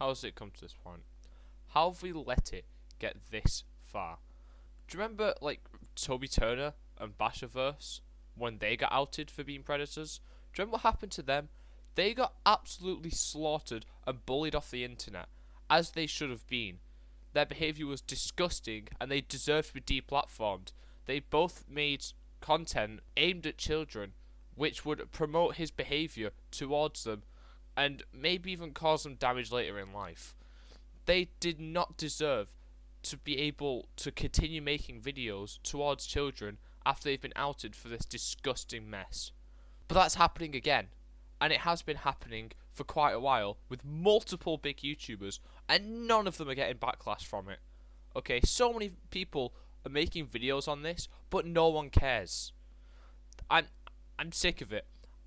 How has it come to this point? How have we let it get this far? Do you remember, like, Toby Turner and Bashaverse when they got outed for being predators? Do you remember what happened to them? They got absolutely slaughtered and bullied off the internet, as they should have been. Their behaviour was disgusting and they deserved to be deplatformed. They both made content aimed at children which would promote his behaviour towards them and maybe even cause them damage later in life. They did not deserve to be able to continue making videos towards children after they've been outed for this disgusting mess. But that's happening again, and it has been happening for quite a while with multiple big YouTubers, and none of them are getting backlash from it. Okay, so many people are making videos on this, but no one cares. I'm sick of it.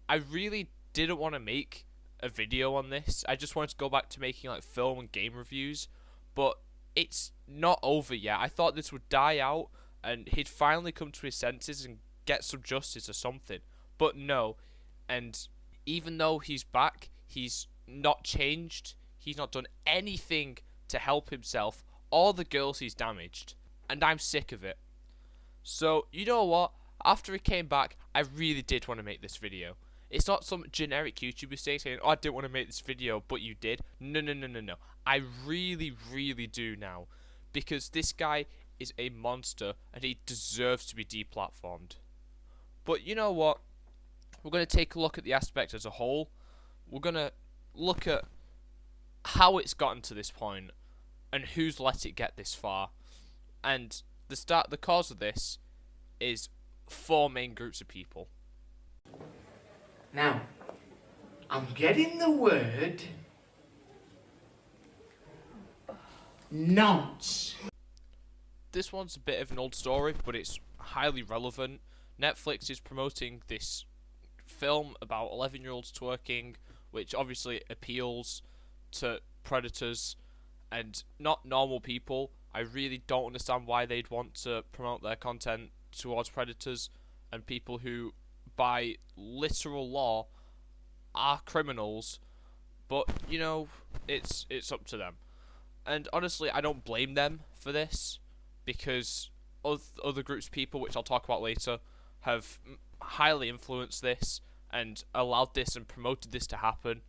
I really didn't want to make a video on this. I just wanted to go back to making like film and game reviews, but it's not over yet. I thought this would die out and he'd finally come to his senses and get some justice or something, but no. And even though he's back, he's not changed. He's not done anything to help himself or the girls he's damaged, and I'm sick of it. So you know what, after he came back, I really did want to make this video. It's not some generic YouTuber saying, oh, I didn't want to make this video, but you did. No. I really do now. Because this guy is a monster and he deserves to be deplatformed. But you know what? We're going to take a look at the aspect as a whole. We're going to look at how it's gotten to this point and who's let it get this far. And the cause of this is 4 main groups of people. Now, I'm getting the word nonce. This one's a bit of an old story, but it's highly relevant. Netflix is promoting this film about 11-year-olds twerking, which obviously appeals to predators and not normal people. I really don't understand why they'd want to promote their content towards predators and people who, by literal law, are criminals. But you know, it's up to them. And honestly, I don't blame them for this, because other groups of people, which I'll talk about later, have highly influenced this and allowed this and promoted this to happen.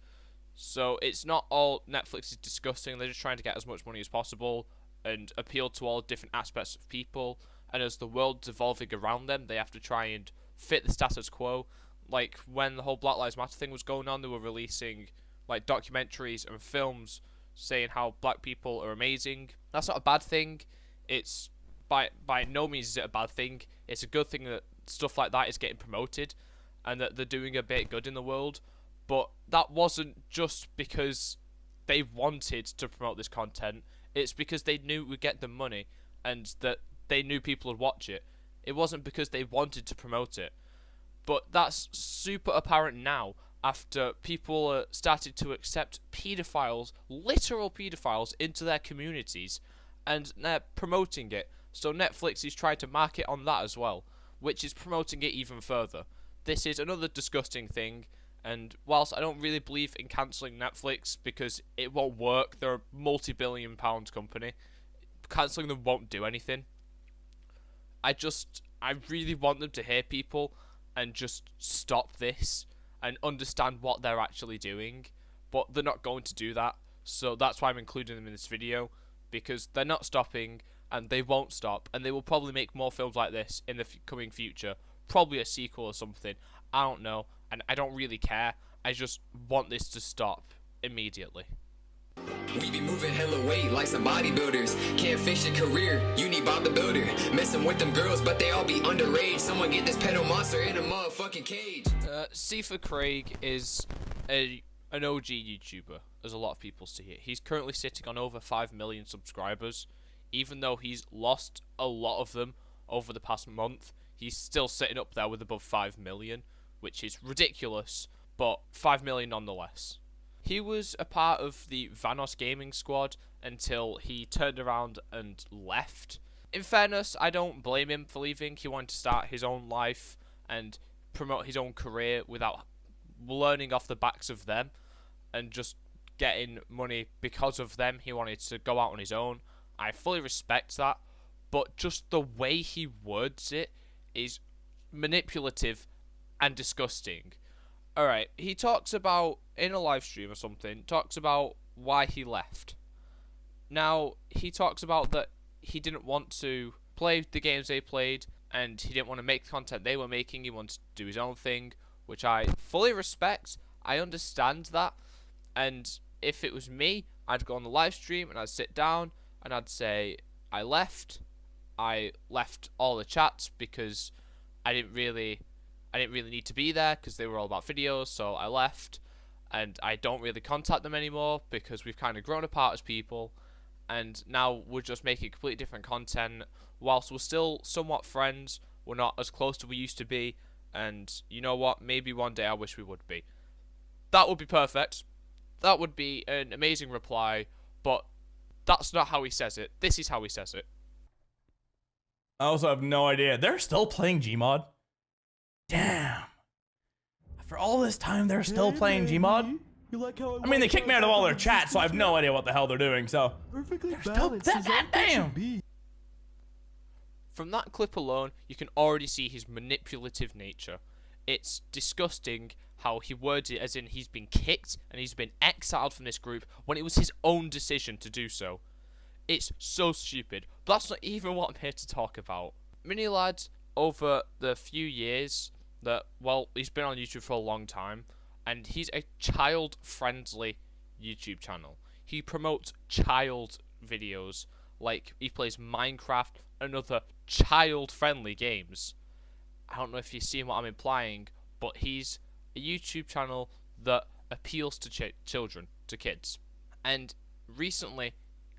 So it's not all Netflix is disgusting. They're just trying to get as much money as possible and appeal to all different aspects of people. And as the world's evolving around them, they have to try and fit the status quo. Like when the whole Black Lives Matter thing was going on, they were releasing like documentaries and films saying how black people are amazing. That's not a bad thing. It's by no means is it a bad thing. It's a good thing that stuff like that is getting promoted and that they're doing a bit good in the world. But that wasn't just because they wanted to promote this content. It's because they knew it would get them money and that they knew people would watch it. It wasn't because they wanted to promote it. But that's super apparent now after people started to accept paedophiles, literal paedophiles, into their communities, and they're promoting it. So Netflix is trying to market on that as well, which is promoting it even further. This is another disgusting thing, and whilst I don't really believe in cancelling Netflix because it won't work, they're a multi-billion-pound company, cancelling them won't do anything. I really want them to hear people and just stop this and understand what they're actually doing, but they're not going to do that. So that's why I'm including them in this video, because they're not stopping and they won't stop, and they will probably make more films like this in the coming future, probably a sequel or something. I don't know, and I don't really care. I just want this to stop immediately. We be moving hella weight like some bodybuilders. Can't fix your career, you need Bob the Builder. Messing with them girls, but they all be underage. Someone get this pedo monster in a motherfucking cage. C4 Craig is an OG YouTuber, as a lot of people see it. He's currently sitting on over 5 million subscribers. Even though he's lost a lot of them over the past month, he's still sitting up there with above 5 million, which is ridiculous, but 5 million nonetheless. He was a part of the Vanoss Gaming squad until he turned around and left. In fairness, I don't blame him for leaving. He wanted to start his own life and promote his own career without learning off the backs of them and just getting money because of them. He wanted to go out on his own. I fully respect that, but just the way he words it is manipulative and disgusting. Alright, he talks about, in a live stream or something, talks about why he left. Now, he talks about that he didn't want to play the games they played, and he didn't want to make the content they were making. He wanted to do his own thing, which I fully respect. I understand that, and if it was me, I'd go on the live stream and I'd sit down and I'd say I left all the chats because I didn't really need to be there because they were all about videos, so I left, and I don't really contact them anymore because we've kind of grown apart as people, and now we're just making completely different content. Whilst we're still somewhat friends, we're not as close as we used to be, and you know what, maybe one day I wish we would be. That would be perfect. That would be an amazing reply, but that's not how he says it. This is how he says it. I also have no idea. They're still playing Gmod? Damn. After all this time, they're still playing Gmod? I mean, they kicked me out of all their chat, so I have no idea what the hell they're doing, so. They're still that damn. From that clip alone, you can already see his manipulative nature. It's disgusting how he words it as in he's been kicked and he's been exiled from this group when it was his own decision to do so. It's so stupid, but that's not even what I'm here to talk about. Minilad, over the few years that, well, he's been on YouTube for a long time, and he's a child-friendly YouTube channel. He promotes child videos, like he plays Minecraft and other child-friendly games. I don't know if you see what I'm implying, but he's a YouTube channel that appeals to children, to kids. And recently,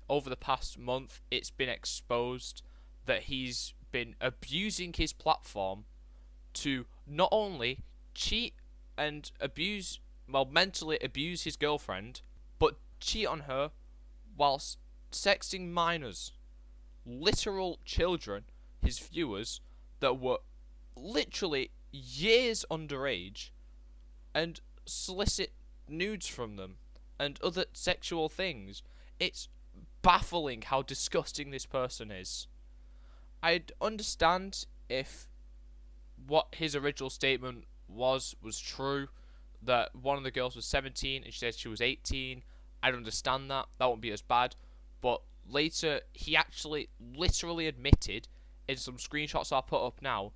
over the past month, it's been exposed that he's been abusing his platform to not only cheat and abuse, well, mentally abuse his girlfriend, but cheat on her whilst sexting minors, literal children, his viewers, that were literally years underage, and solicit nudes from them and other sexual things. It's baffling how disgusting this person is. I'd understand if what his original statement was true, that one of the girls was 17 and she said she was 18. I'd understand that. That wouldn't be as bad. But later, he actually literally admitted in some screenshots I put up now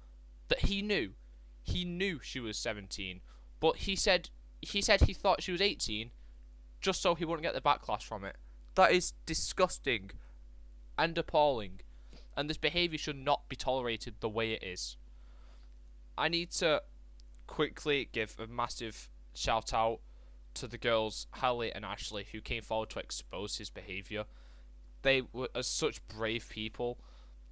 that he knew she was 17. But he said he thought she was 18 just so he wouldn't get the backlash from it. That is disgusting and appalling. And this behaviour should not be tolerated the way it is. I need to quickly give a massive shout out to the girls Hallie and Ashley who came forward to expose his behaviour. They were such brave people,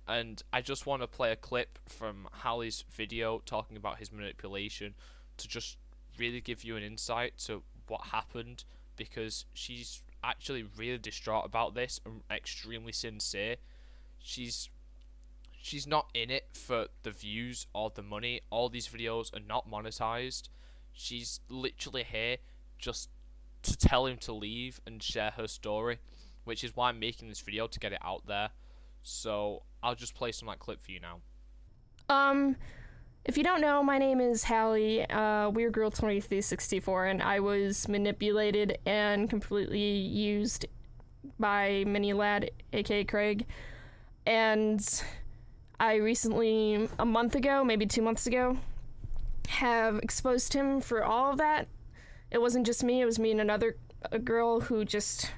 and I just want to play a clip from Hallie's video talking about his manipulation to just really give you an insight to what happened, because she's actually really distraught about this and extremely sincere. She's not in it for the views or the money. All these videos are not monetized. She's literally here just to tell him to leave and share her story, which is why I'm making this video, to get it out there. So I'll just play some of that clip for you now. If you don't know, my name is Hallie, Weird Girl 2364, and I was manipulated and completely used by Minilad, aka Craig. And I recently, a month ago, maybe 2 months ago, have exposed him for all of that. It wasn't just me, it was me and a girl who just,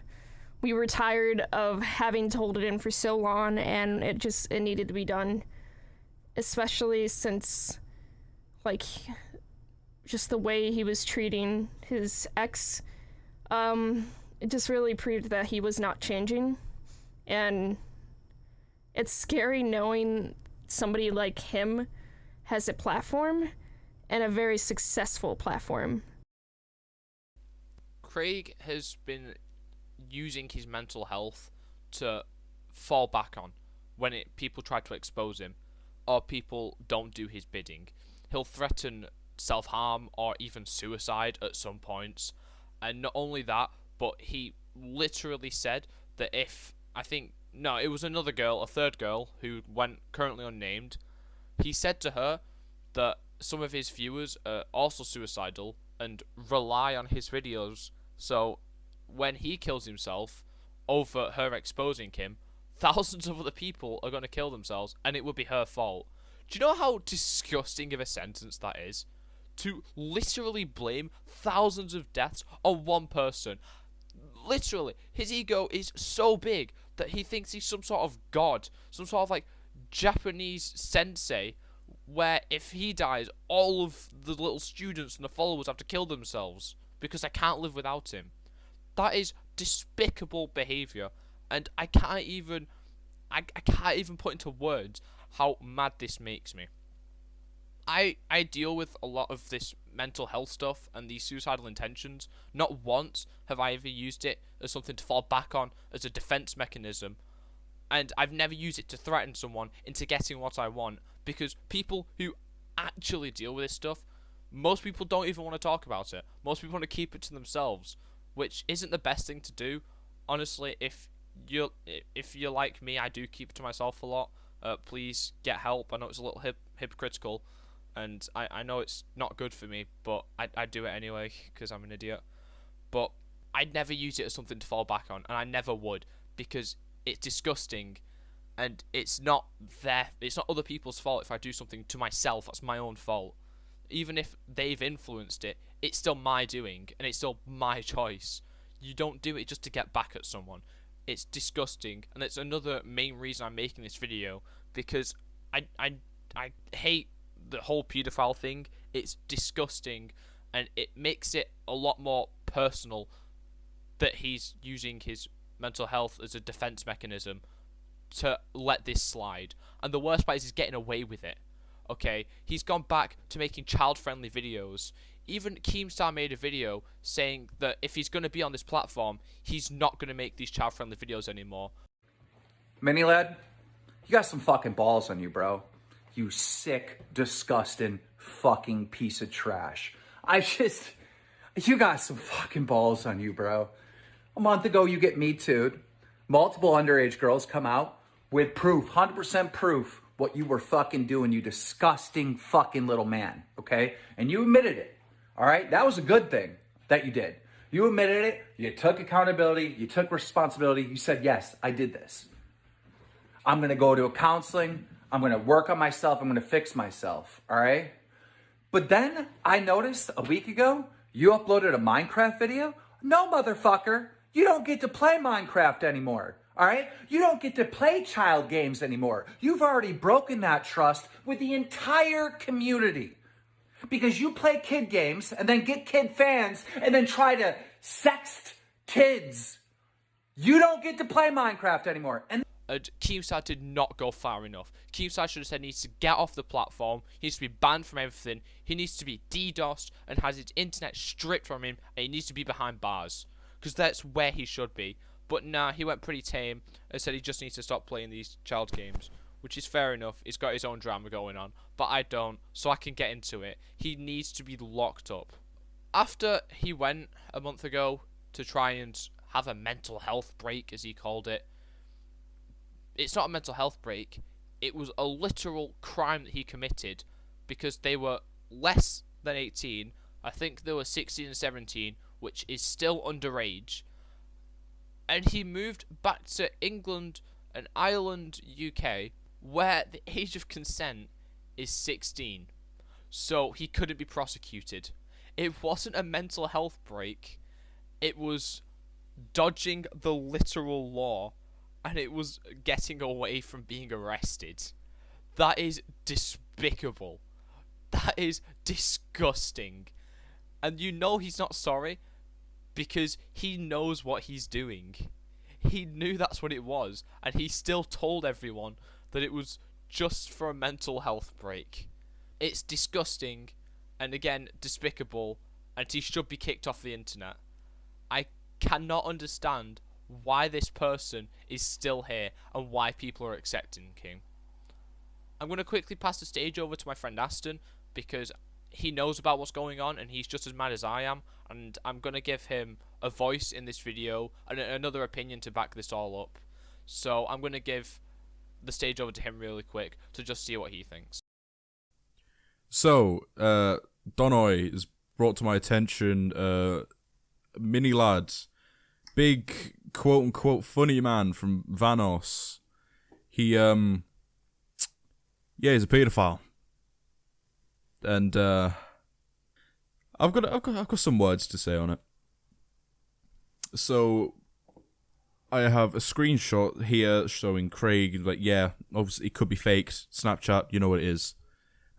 we were tired of having to hold it in for so long, and it needed to be done. Especially since, like, just the way he was treating his ex, it just really proved that he was not changing. And it's scary knowing somebody like him has a platform, and a very successful platform. Craig has been using his mental health to fall back on when people try to expose him, or people don't do his bidding. He'll threaten self-harm or even suicide at some points, and not only that, but he literally said that if, I think, no, it was another girl, a third girl, who went currently unnamed. He said to her that some of his viewers are also suicidal and rely on his videos, so when he kills himself over her exposing him, thousands of other people are going to kill themselves, and it would be her fault. Do you know how disgusting of a sentence that is? To literally blame thousands of deaths on one person. Literally, his ego is so big that he thinks he's some sort of god, some sort of like Japanese sensei, where if he dies, all of the little students and the followers have to kill themselves because I can't live without him. That is despicable behavior, and I can't even put into words how mad this makes me. I deal with a lot of this mental health stuff and these suicidal intentions. Not once have I ever used it as something to fall back on as a defense mechanism, and I've never used it to threaten someone into getting what I want, because people who actually deal with this stuff, most people don't even want to talk about it. Most people want to keep it to themselves, which isn't the best thing to do. Honestly, if you're like me, I do keep it to myself a lot. Please get help. I know it's a little hypocritical, and I know it's not good for me, but I do it anyway because I'm an idiot. But I'd never use it as something to fall back on, and I never would, because it's disgusting, and it's not other people's fault if I do something to myself. That's my own fault. Even if they've influenced it, it's still my doing, and it's still my choice. You don't do it just to get back at someone. It's disgusting, and it's another main reason I'm making this video, because I hate the whole paedophile thing. It's disgusting, and it makes it a lot more personal that he's using his mental health as a defense mechanism to let this slide. And the worst part is he's getting away with it. Okay, he's gone back to making child-friendly videos. Even Keemstar made a video saying that if he's going to be on this platform, he's not going to make these child-friendly videos anymore. Mini Lad, you got some fucking balls on you, bro. You sick, disgusting, fucking piece of trash. You got some fucking balls on you, bro. A month ago, you get Me Too'd. Multiple underage girls come out with proof, 100% proof, what you were fucking doing, you disgusting fucking little man, okay? And you admitted it, all right? That was a good thing that you did. You admitted it, you took accountability, you took responsibility, you said, yes, I did this. I'm gonna go to a counseling, I'm gonna work on myself, I'm gonna fix myself, all right? But then I noticed a week ago, you uploaded a Minecraft video. No, motherfucker, you don't get to play Minecraft anymore. All right? You don't get to play child games anymore. You've already broken that trust with the entire community. Because you play kid games and then get kid fans and then try to sext kids. You don't get to play Minecraft anymore. And Keemstar did not go far enough. Keemstar should have said he needs to get off the platform, he needs to be banned from everything, he needs to be DDoSed and has his internet stripped from him, and he needs to be behind bars. Because that's where he should be. But nah, he went pretty tame and said he just needs to stop playing these child games, which is fair enough. He's got his own drama going on, but I don't, so I can get into it. He needs to be locked up. After he went a month ago to try and have a mental health break, as he called it, it's not a mental health break, it was a literal crime that he committed, because they were less than 18, I think they were 16 and 17, which is still underage, and he moved back to England and Ireland, UK, where the age of consent is 16, so he couldn't be prosecuted. It wasn't a mental health break, it was dodging the literal law, and it was getting away from being arrested. That is despicable. That is disgusting. And you know he's not sorry, because he knows what he's doing. He knew that's what it was, and he still told everyone that it was just for a mental health break. It's disgusting, and again, despicable, and he should be kicked off the internet. I cannot understand why this person is still here and why people are accepting him. I'm going to quickly pass the stage over to my friend Aston, because he knows about what's going on and he's just as mad as I am, and I'm going to give him a voice in this video and another opinion to back this all up. So I'm going to give the stage over to him really quick to just see what he thinks. So, Donoy has brought to my attention Mini Lads, big quote-unquote funny man from Vanos. He, yeah, he's a paedophile. And, I've got some words to say on it. So, I have a screenshot here showing Craig, like, yeah, obviously it could be faked. Snapchat, you know what it is.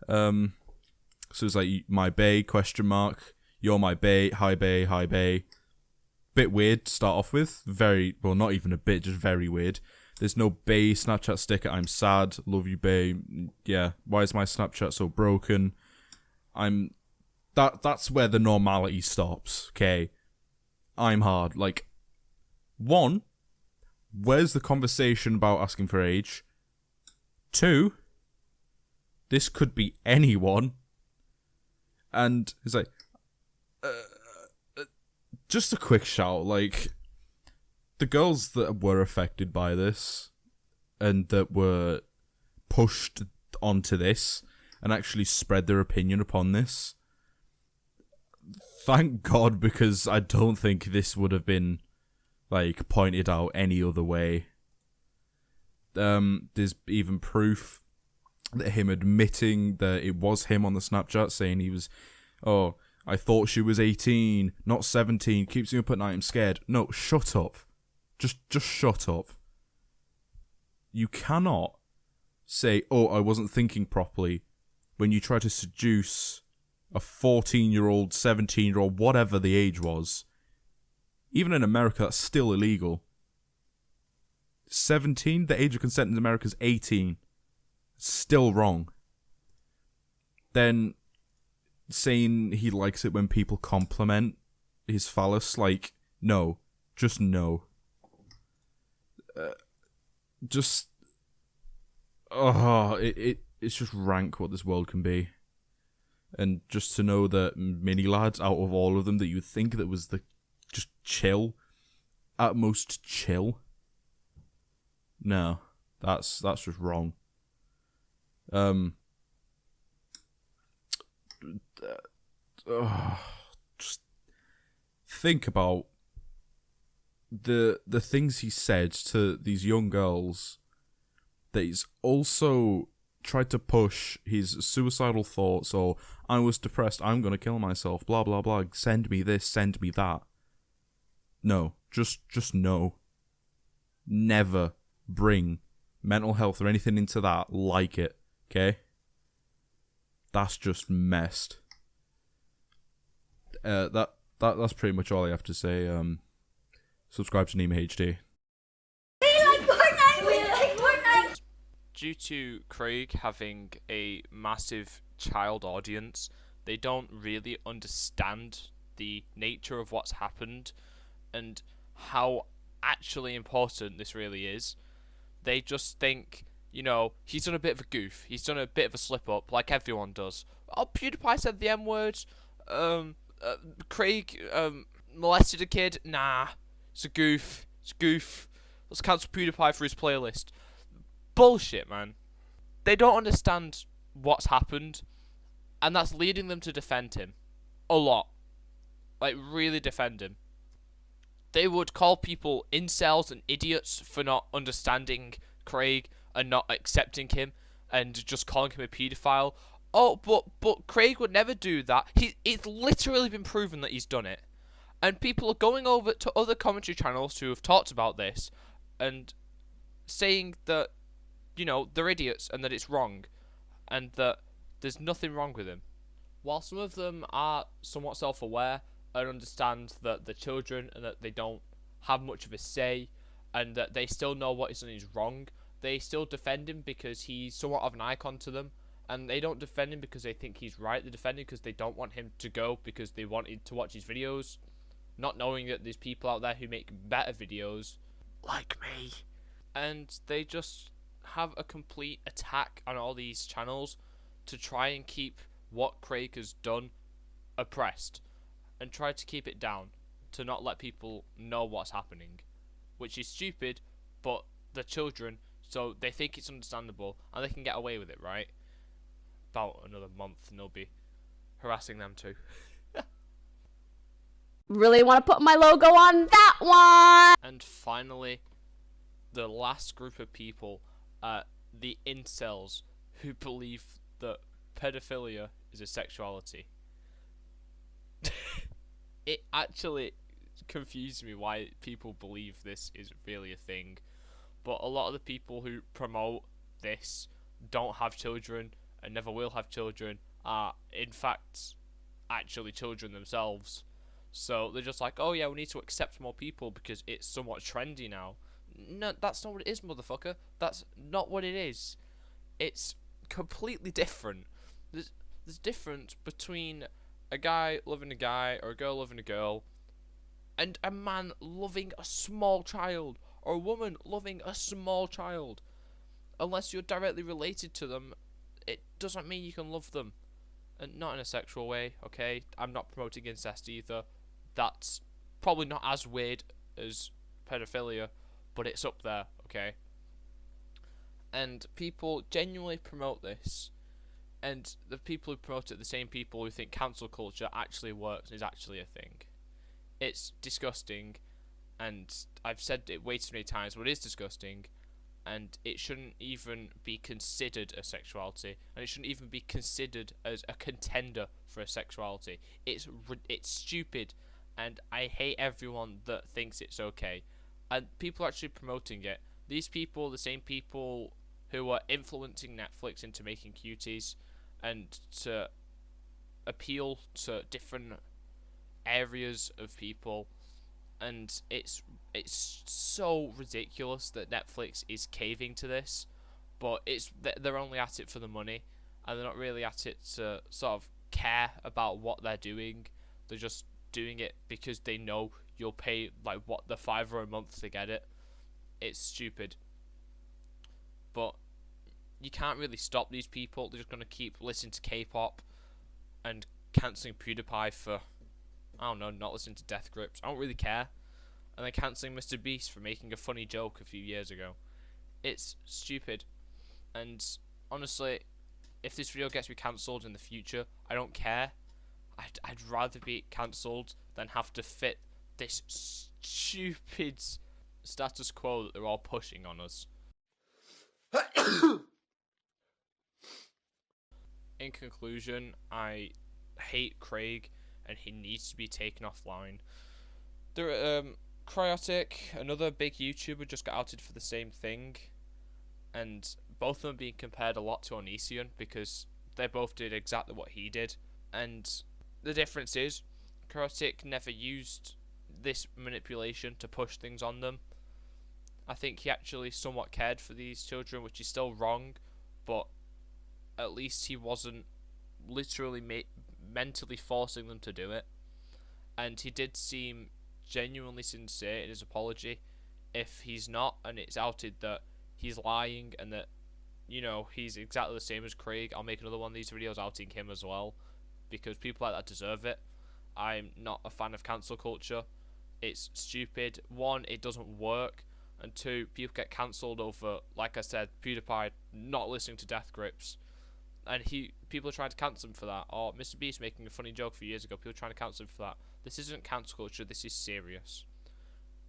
So it's like, my bae, question mark. You're my bae, hi bae, hi bae. Bit weird to start off with. Very, well, not even a bit, just very weird. There's no bae Snapchat sticker. I'm sad. Love you, bae. Yeah, why is my Snapchat so broken? That's where the normality stops, okay? I'm hard. Like, one, where's the conversation about asking for age? Two, this could be anyone. And it's like, just a quick shout, like, the girls that were affected by this and that were pushed onto this and actually spread their opinion upon this, thank God, because I don't think this would have been, like, pointed out any other way. There's even proof that him admitting that it was him on the Snapchat, saying he was, oh, I thought she was 18, not 17, keeps me up at night, I'm scared. No, shut up. Just shut up. You cannot say, oh, I wasn't thinking properly, when you try to seduce a 14-year-old, 17-year-old, whatever the age was. Even in America, that's still illegal. 17, the age of consent in America is 18. Still wrong. Then saying he likes it when people compliment his phallus, like, no. Just no. It's just rank what this world can be. And just to know that Mini Lads, out of all of them, that you would think that was the just chill, at most chill. No, that's just wrong. Just think about the things he said to these young girls, that he's also tried to push his suicidal thoughts, or I was depressed, I'm gonna kill myself, blah blah blah, send me this, send me that. No, just no. Never bring mental health or anything into that like it, okay? That's just messed. That's pretty much all I have to say. Subscribe to Nima HD. Due to Craig having a massive child audience, they don't really understand the nature of what's happened and how actually important this really is. They just think, you know, he's done a bit of a goof, he's done a bit of a slip up, like everyone does. Oh, PewDiePie said the M-word, Craig molested a kid, nah, it's a goof, let's cancel PewDiePie for his playlist. Bullshit, man. They don't understand what's happened, and that's leading them to defend him a lot. Like, really defend him. They would call people incels and idiots for not understanding Craig and not accepting him and just calling him a paedophile. Oh, but Craig would never do that. It's literally been proven that he's done it. And people are going over to other commentary channels who have talked about this and saying that, you know, they're idiots and that it's wrong and that there's nothing wrong with him. While some of them are somewhat self-aware and understand that they're children and that they don't have much of a say and that they still know what he's done is wrong, they still defend him because he's somewhat of an icon to them, and they don't defend him because they think he's right. They defend him because they don't want him to go, because they wanted to watch his videos, not knowing that there's people out there who make better videos like me, and they just have a complete attack on all these channels to try and keep what Craig has done oppressed and try to keep it down. to not let people know what's happening, which is stupid, but they're children, so they think it's understandable, and they can get away with it, right? About another month, and they'll be harassing them too. Really want to put my logo on that one. And finally, the last group of people are the incels who believe that pedophilia is a sexuality. It actually confused me why people believe this is really a thing, but a lot of the people who promote this don't have children and never will have children are in fact actually children themselves. So they're just like, oh yeah, we need to accept more people because it's somewhat trendy now. No, that's not what it is, motherfucker. That's not what it is. It's completely different. There's difference between a guy loving a guy or a girl loving a girl and a man loving a small child or a woman loving a small child. Unless you're directly related to them, it doesn't mean you can love them. And not in a sexual way, okay? I'm not promoting incest either. That's probably not as weird as pedophilia, but it's up there, okay? And people genuinely promote this, and the people who promote it are the same people who think cancel culture actually works and is actually a thing. It's disgusting, and I've said it way too many times, but it is disgusting, and it shouldn't even be considered a sexuality, and it shouldn't even be considered as a contender for a sexuality. It's stupid, and I hate everyone that thinks it's okay. And people are actually promoting it. These people, the same people who are influencing Netflix into making cuties and to appeal to different areas of people, and it's so ridiculous that Netflix is caving to this, but they're only at it for the money, and they're not really at it to sort of care about what they're doing. They're just doing it because they know you'll pay like what, the $5 a month to get it. It's stupid, but you can't really stop these people. They're just gonna keep listening to K-pop and cancelling PewDiePie for, I don't know, not listening to Death Grips. I don't really care. And then cancelling Mr. Beast for making a funny joke a few years ago. It's stupid. And honestly, if this video gets me cancelled in the future, I don't care. I'd rather be cancelled than have to fit this stupid status quo that they're all pushing on us. In conclusion, I hate Craig and he needs to be taken offline. Cryotic, another big YouTuber, just got outed for the same thing, and both of them being compared a lot to Onision because they both did exactly what he did. And the difference is, Cryotic never used this manipulation to push things on them. I think he actually somewhat cared for these children, which is still wrong, but at least he wasn't literally mentally forcing them to do it. And he did seem genuinely sincere in his apology. If he's not, and it's outed that he's lying and that, you know, he's exactly the same as Craig, I'll make another one of these videos outing him as well, because people like that deserve it. I'm not a fan of cancel culture. It's stupid. One, it doesn't work, and two, people get cancelled over, like I said, PewDiePie not listening to Death Grips, and people are trying to cancel him for that. Or Mr. Beast making a funny joke a few years ago, people are trying to cancel him for that. This isn't cancel culture, this is serious.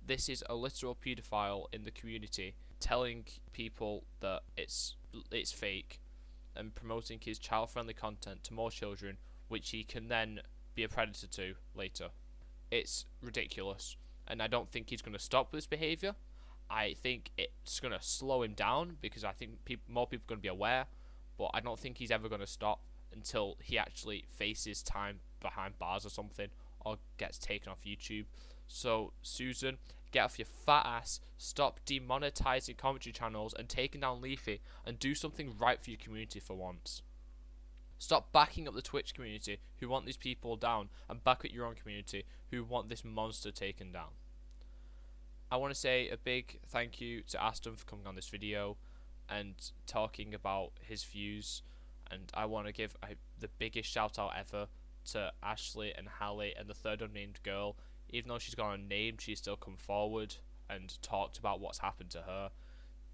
This is a literal paedophile in the community telling people that it's fake and promoting his child-friendly content to more children, which he can then be a predator to later. It's ridiculous, and I don't think he's going to stop this behaviour. I think it's going to slow him down because I think more people are going to be aware, but I don't think he's ever going to stop until he actually faces time behind bars or something, or gets taken off YouTube. So, Susan, get off your fat ass, stop demonetizing commentary channels and taking down Leafy, and do something right for your community for once. Stop backing up the Twitch community who want these people down, and back up your own community who want this monster taken down. I want to say a big thank you to Aston for coming on this video and talking about his views, and I want to give the biggest shout out ever to Ashley and Hallie and the third unnamed girl. even though she's gone unnamed, she's still come forward and talked about what's happened to her.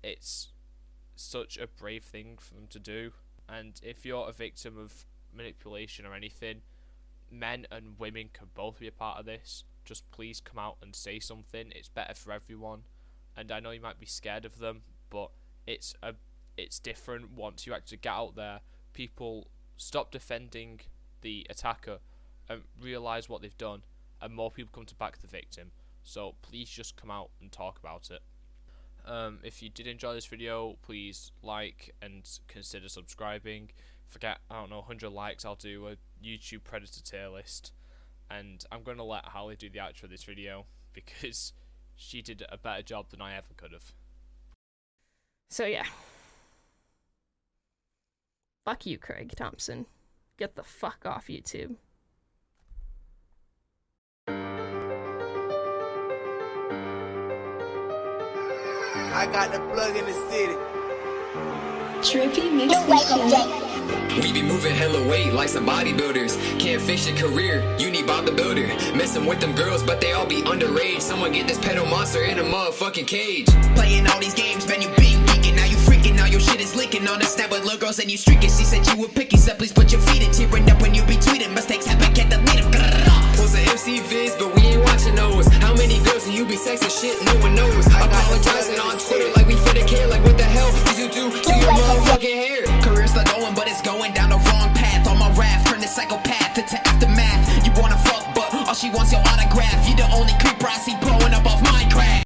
It's such a brave thing for them to do. And if you're a victim of manipulation or anything, men and women can both be a part of this. Just please come out and say something. It's better for everyone. And I know you might be scared of them, but it's different once you actually get out there. People stop defending the attacker and realise what they've done, and more people come to back the victim. So please just come out and talk about it. If you did enjoy this video, please like and consider subscribing. If I get, 100 likes, I'll do a YouTube Predator tier list. And I'm going to let Harley do the outro of this video, because she did a better job than I ever could have. So yeah. Fuck you, Craig Thompson. Get the fuck off YouTube. I got the plug in the city. Trippy mixtape. We be moving hella weight like some bodybuilders. Can't fish a career, you need Bob the Builder. Messing with them girls, but they all be underage. Someone get this pedo monster in a motherfucking cage. Playing all these games, man, you been geeking. Now you freaking, now your shit is leaking. On the snap with little girls and you streaking. She said you were picky, so please put your feet in. Tearing up when you be tweeting. Mistakes happen, can't delete them. Post an MC vids, but we ain't watching those. How many girls do you be sexing shit? No one knows. Apologizing on Twitter like we finna care. Like what the hell did you do to your motherfucking hair? Career still going, but it's going down the wrong path. On my raft, turn the psychopath into aftermath. You wanna fuck, but all she wants your autograph. You the only creeper I see.